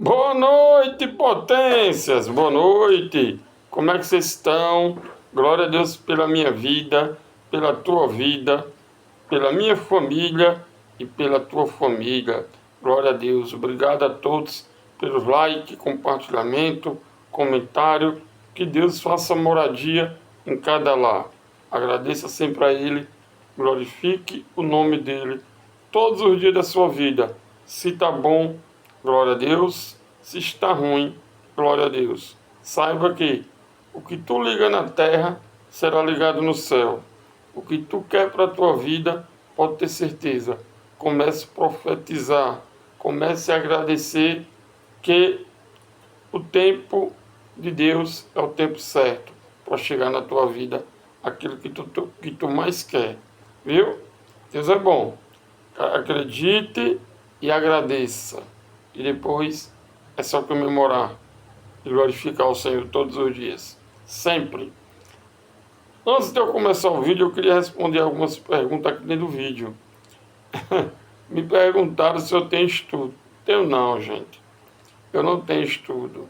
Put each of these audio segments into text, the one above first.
Boa noite, potências! Boa noite! Como é que vocês estão? Glória a Deus pela minha vida, pela tua vida, pela minha família e pela tua família. Glória a Deus. Obrigado a todos pelos like, compartilhamento, comentário. Que Deus faça moradia em cada lar. Agradeça sempre a Ele, glorifique o nome dEle todos os dias da sua vida. Se está bom, glória a Deus. Se está ruim, glória a Deus. Saiba que o que tu liga na terra será ligado no céu. O que tu quer para a tua vida, pode ter certeza. Comece a profetizar. Comece a agradecer que o tempo de Deus é o tempo certo para chegar na tua vida aquilo que tu mais quer. Viu? Deus é bom. Acredite e agradeça. E depois é só comemorar e glorificar o Senhor todos os dias. Sempre. Antes de eu começar o vídeo, eu queria responder algumas perguntas aqui dentro do vídeo. Me perguntaram se eu tenho estudo. Tenho não, gente. Eu não tenho estudo.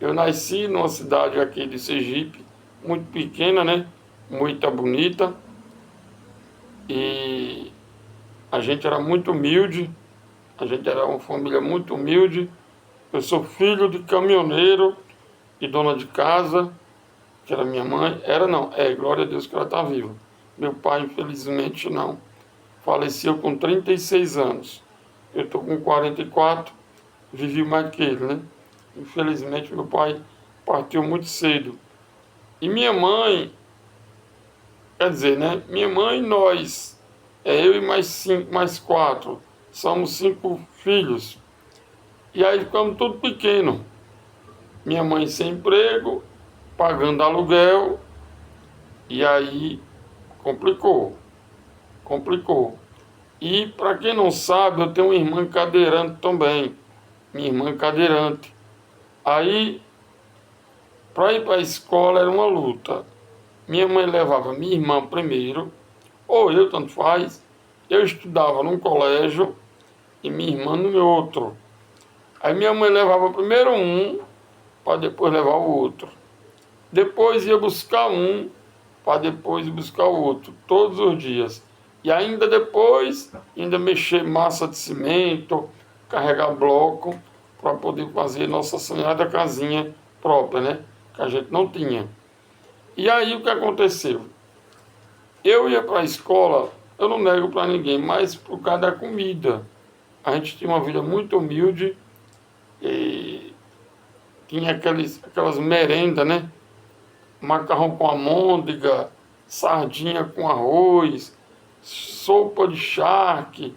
Eu nasci numa cidade aqui de Sergipe, muito pequena, né? Muito bonita. E a gente era muito humilde. A gente era uma família muito humilde. Eu sou filho de caminhoneiro e dona de casa, que era minha mãe. Era não, glória a Deus que ela está viva. Meu pai, infelizmente, não. Faleceu com 36 anos. Eu estou com 44, vivi mais que ele, né? Infelizmente, meu pai partiu muito cedo. E minha mãe, quer dizer, né? Minha mãe, nós, eu e mais 4, somos 5 filhos. E aí ficamos tudo pequeno. Minha mãe sem emprego, pagando aluguel, e aí complicou. E para quem não sabe, eu tenho uma irmã cadeirante também. Minha irmã cadeirante. Aí, para ir para a escola era uma luta. Minha mãe levava minha irmã primeiro, ou eu, tanto faz. Eu estudava num colégio e minha irmã no outro. Aí minha mãe levava primeiro um, para depois levar o outro. Depois ia buscar um, para depois ir buscar o outro, todos os dias. E ainda depois, mexer massa de cimento, carregar bloco, para poder fazer nossa sonhada casinha própria, né? Que a gente não tinha. E aí o que aconteceu? Eu ia para a escola, eu não nego para ninguém, mas por causa da comida. A gente tinha uma vida muito humilde e tinha aquelas merendas, né? Macarrão com amôndega, sardinha com arroz, sopa de charque,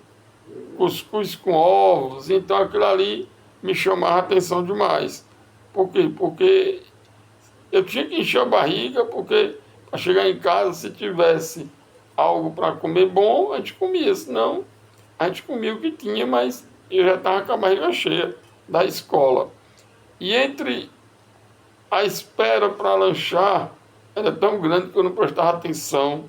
cuscuz com ovos. Então aquilo ali me chamava a atenção demais. Por quê? Porque eu tinha que encher a barriga, porque para chegar em casa, se tivesse algo para comer bom, a gente comia. Senão, a gente comia o que tinha, mas eu já estava com a barriga cheia da escola. E entre a espera para lanchar era tão grande que eu não prestava atenção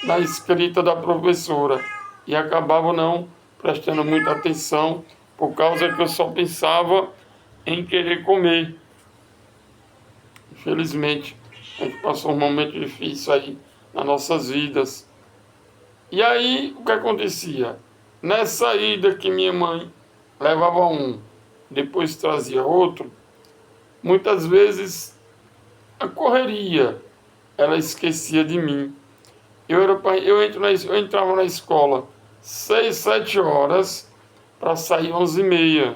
na escrita da professora. E acabava não prestando muita atenção, por causa que eu só pensava em querer comer. Infelizmente, a gente passou um momento difícil aí nas nossas vidas. E aí, o que acontecia? Nessa ida que minha mãe levava um, depois trazia outro, muitas vezes a correria, ela esquecia de mim. Eu entrava na escola 6, 7 horas para sair 11h30.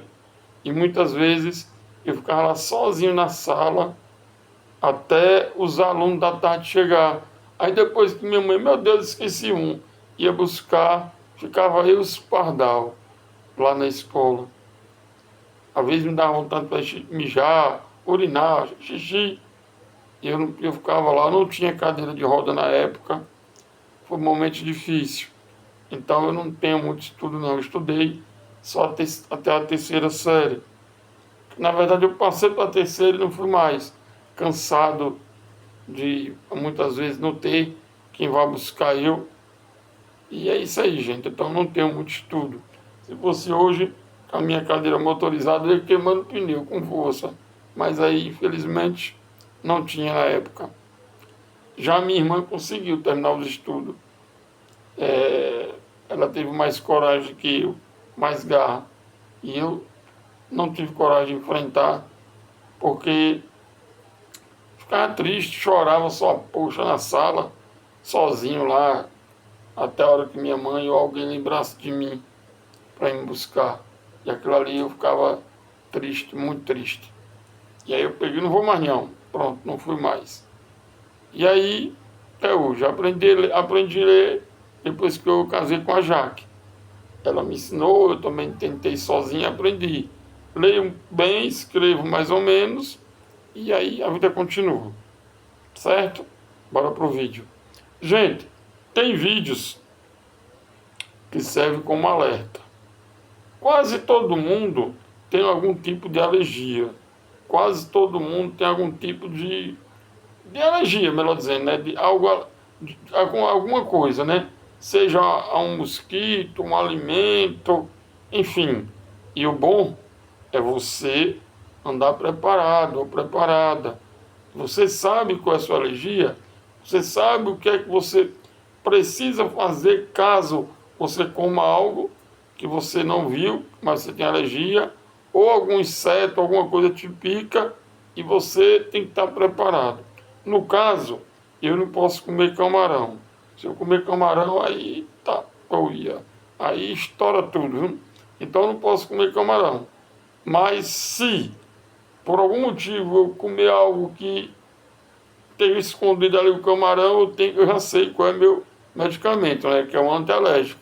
E muitas vezes eu ficava lá sozinho na sala até os alunos da tarde chegar. Aí depois que minha mãe, meu Deus, esqueci um, ia buscar, ficava eu os pardal lá na escola. Às vezes me dava vontade para mijar, urinar, xixi. Eu ficava lá, não tinha cadeira de roda na época. Foi um momento difícil. Então eu não tenho muito estudo não. Eu estudei só até a terceira série. Na verdade eu passei para a terceira e não fui mais. Cansado de muitas vezes não ter quem vá buscar eu. E é isso aí, gente. Então eu não tenho muito estudo. Se fosse hoje, a minha cadeira motorizada, ele queimando o pneu com força. Mas aí, infelizmente, não tinha na época. Já minha irmã conseguiu terminar os estudos. Ela teve mais coragem que eu, mais garra. E eu não tive coragem de enfrentar, porque ficava triste, chorava só, poxa, na sala, sozinho lá, até a hora que minha mãe ou alguém lembrasse de mim para ir me buscar. E aquilo ali eu ficava triste, muito triste. E aí eu peguei, não vou mais não. Pronto, não fui mais. E aí, até hoje, aprendi a ler depois que eu casei com a Jaque. Ela me ensinou, eu também tentei sozinho, aprendi. Leio bem, escrevo mais ou menos, e aí a vida continua. Certo? Bora pro vídeo. Gente, tem vídeos que servem como alerta. Quase todo mundo tem algum tipo de alergia. Quase todo mundo tem algum tipo de alergia, melhor dizendo, né? De algo, de alguma coisa, né? Seja a um mosquito, um alimento, enfim. E o bom é você andar preparado ou preparada. Você sabe qual é a sua alergia? Você sabe o que é que você precisa fazer caso você coma algo que você não viu, mas você tem alergia, ou algum inseto, alguma coisa te pica e você tem que estar preparado. No caso, eu não posso comer camarão. Se eu comer camarão, aí tá, aí estoura tudo, viu? Então eu não posso comer camarão. Mas se por algum motivo eu comer algo que tenho escondido ali o camarão, eu já sei qual é meu medicamento, né? Que é um antialérgico,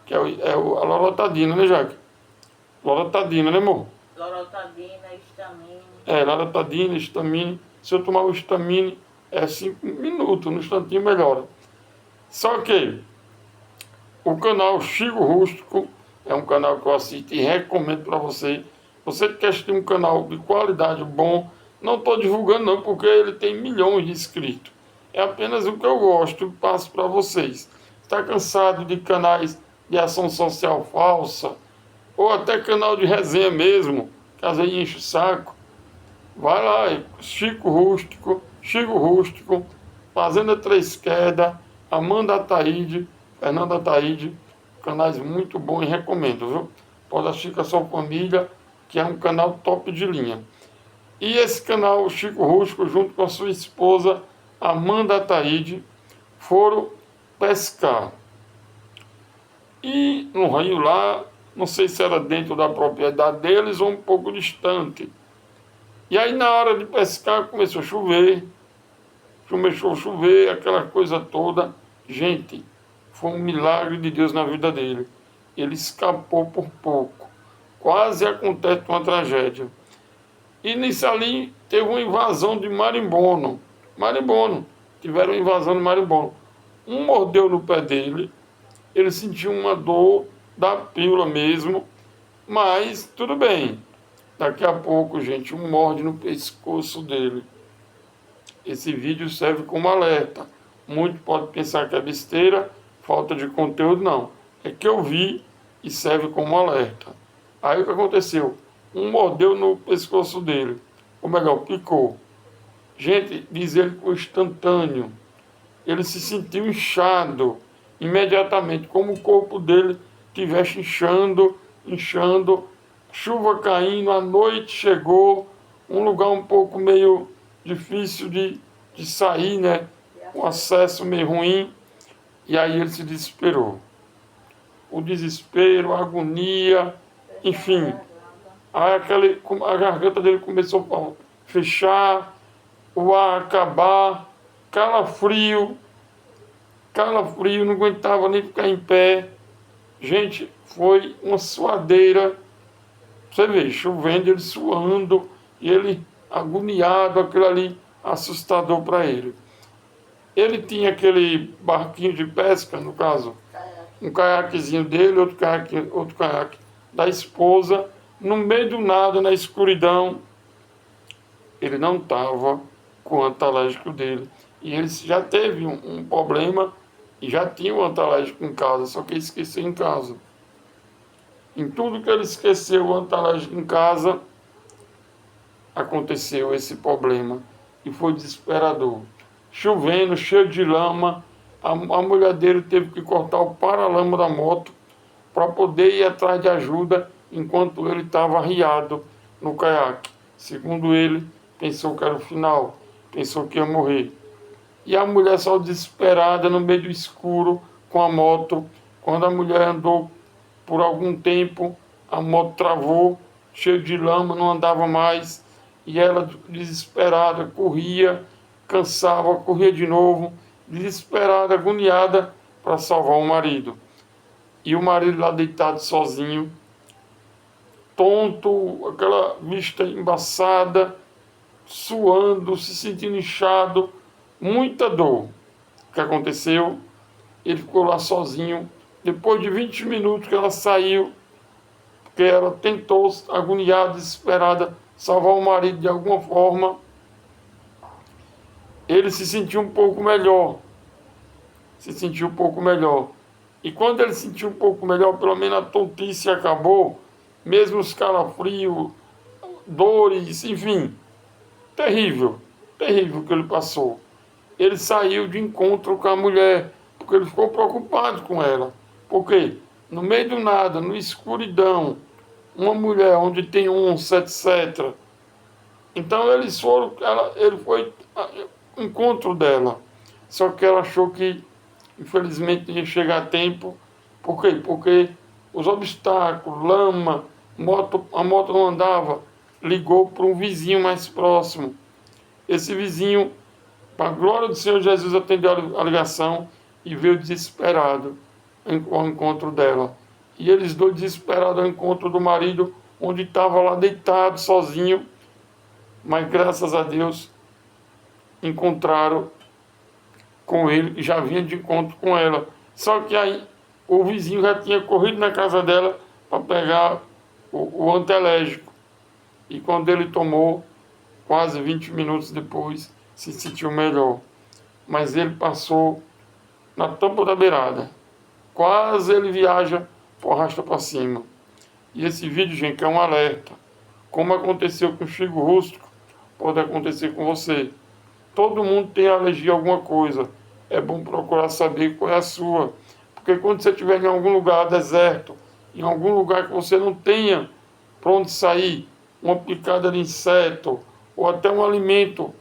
que a loratadina, né, Jaque? Loratadina, né, amor? Loratadina, histamina. Loratadina, histamina. Se eu tomar o histamine, 5 minutos, no instantinho melhora. Só que o canal Chico Rústico é um canal que eu assisto e recomendo para você. Você que quer assistir um canal de qualidade bom, não estou divulgando não, porque ele tem milhões de inscritos. É apenas o que eu gosto e passo para vocês. Está cansado de canais de ação social falsa, ou até canal de resenha mesmo, que às vezes enche o saco? Vai lá, Chico Rústico, Fazenda Três Quedas, Amanda Ataíde, Fernanda Ataíde, canais muito bons e recomendo, viu? Pode assistir com a sua família, que é um canal top de linha. E esse canal, Chico Rústico, junto com a sua esposa, Amanda Ataíde, foram pescar. E no rio lá, não sei se era dentro da propriedade deles ou um pouco distante. E aí na hora de pescar começou a chover, começou a chover, aquela coisa toda. Gente, foi um milagre de Deus na vida dele. Ele escapou por pouco. Quase acontece uma tragédia. E nisso ali teve uma invasão de marimbondo. Marimbondo. Tiveram uma invasão de marimbondo. Um mordeu no pé dele. Ele sentiu uma dor da pílula mesmo. Mas tudo bem. Daqui a pouco, gente, um morde no pescoço dele. Esse vídeo serve como alerta. Muito pode pensar que é besteira, falta de conteúdo, não. É que eu vi e serve como alerta. Aí o que aconteceu? Um mordeu no pescoço dele. Ou melhor, picou. Gente, diz ele que foi instantâneo. Ele se sentiu inchado imediatamente, como o corpo dele estivesse inchando, chuva caindo, a noite chegou, um lugar um pouco meio difícil de sair, né? Um acesso meio ruim, e aí ele se desesperou. O desespero, a agonia, enfim. Aí a garganta dele começou a fechar, o ar acabar, calafrio, não aguentava nem ficar em pé. Gente, foi uma suadeira. Você vê, chovendo, ele suando, e ele agoniado, aquilo ali assustador para ele. Ele tinha aquele barquinho de pesca, no caso, um caiaquezinho dele, outro caiaque da esposa, no meio do nada, na escuridão. Ele não estava com o antialérgico dele. E ele já teve um problema e já tinha um antialérgico em casa, só que ele esqueceu em casa. Em tudo que ele esqueceu o antalógico em casa, aconteceu esse problema. E foi desesperador. Chovendo, cheio de lama, a mulher dele teve que cortar o paralama da moto para poder ir atrás de ajuda enquanto ele estava arriado no caiaque. Segundo ele, pensou que era o final, pensou que ia morrer. E a mulher só desesperada no meio do escuro com a moto. Quando a mulher andou por algum tempo, a moto travou, cheio de lama, não andava mais. E ela, desesperada, corria, cansava, corria de novo, desesperada, agoniada para salvar o marido. E o marido lá deitado sozinho, tonto, aquela vista embaçada, suando, se sentindo inchado, muita dor. O que aconteceu? Ele ficou lá sozinho. Depois de 20 minutos que ela saiu, porque ela tentou, agoniada, desesperada, salvar o marido de alguma forma, ele se sentiu um pouco melhor. Se sentiu um pouco melhor. E quando ele se sentiu um pouco melhor, pelo menos a tontice acabou, mesmo os calafrios, dores, enfim, terrível, terrível que ele passou. Ele saiu de encontro com a mulher, porque ele ficou preocupado com ela. Por quê? No meio do nada, no escuridão, uma mulher onde tem onça, etc. Então ele foi ao encontro dela. Só que ela achou que, infelizmente, ia chegar a tempo. Por quê? Porque os obstáculos, lama, a moto não andava, ligou para um vizinho mais próximo. Esse vizinho, para a glória do Senhor Jesus, atendeu a ligação e veio desesperado ao encontro dela. E eles dois desesperados ao encontro do marido, onde estava lá deitado, sozinho. Mas graças a Deus encontraram com ele, que já vinha de encontro com ela. Só que aí o vizinho já tinha corrido na casa dela para pegar o antialérgico. E quando ele tomou, quase 20 minutos depois, se sentiu melhor. Mas ele passou na tampa da beirada. Quase ele viaja por arrasta para cima. E esse vídeo, gente, é um alerta. Como aconteceu com o Chico Rústico, pode acontecer com você. Todo mundo tem alergia a alguma coisa. É bom procurar saber qual é a sua. Porque quando você estiver em algum lugar deserto, em algum lugar que você não tenha para onde sair, uma picada de inseto, ou até um alimento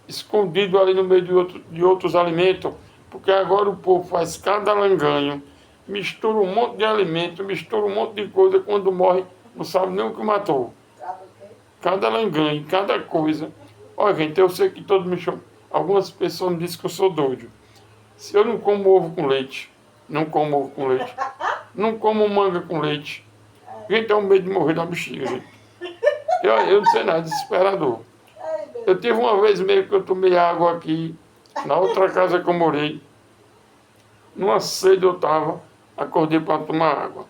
escondido ali no meio de outros alimentos, porque agora o povo faz cada langanho, mistura um monte de alimento, mistura um monte de coisa, quando morre não sabe nem o que matou. Cada langanho, cada coisa. Olha, gente, eu sei que todos me chamam. Algumas pessoas me dizem que eu sou doido. Se eu não como ovo com leite, não como ovo com leite, não como manga com leite, gente, é um medo de morrer da bexiga, gente. Eu não sei nada, desesperador. Eu tive uma vez mesmo que eu tomei água aqui, na outra casa que eu morei. Numa sede eu estava, acordei para tomar água.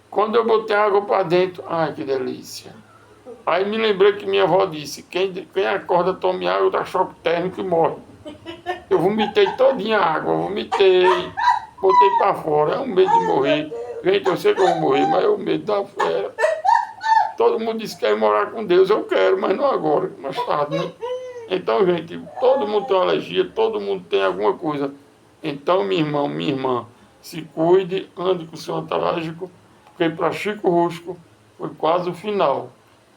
Quando eu botei a água para dentro, ai que delícia. Aí me lembrei que minha avó disse, quem acorda tome água dá choque térmico e morre. Eu vomitei todinha a água, vomitei, botei para fora, é um medo de morrer. Gente, eu sei que eu vou morrer, mas é o medo da fera. Todo mundo diz que quer morar com Deus, eu quero, mas não agora, mais tarde, né? Então, gente, todo mundo tem uma alergia, todo mundo tem alguma coisa. Então, meu irmão, minha irmã, se cuide, ande com o seu antalógico, porque para Chico Rústico foi quase o final.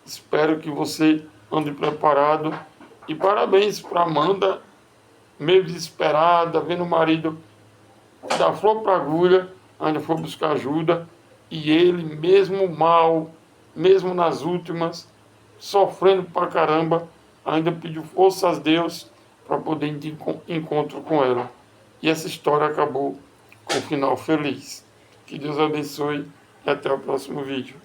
Espero que você ande preparado. E parabéns para Amanda, meio desesperada, vendo o marido da flor para agulha, ainda foi buscar ajuda. E ele, mesmo mal, mesmo nas últimas, sofrendo pra caramba, ainda pediu força a Deus para poder ir de encontro com ela. E essa história acabou com um final feliz. Que Deus abençoe e até o próximo vídeo.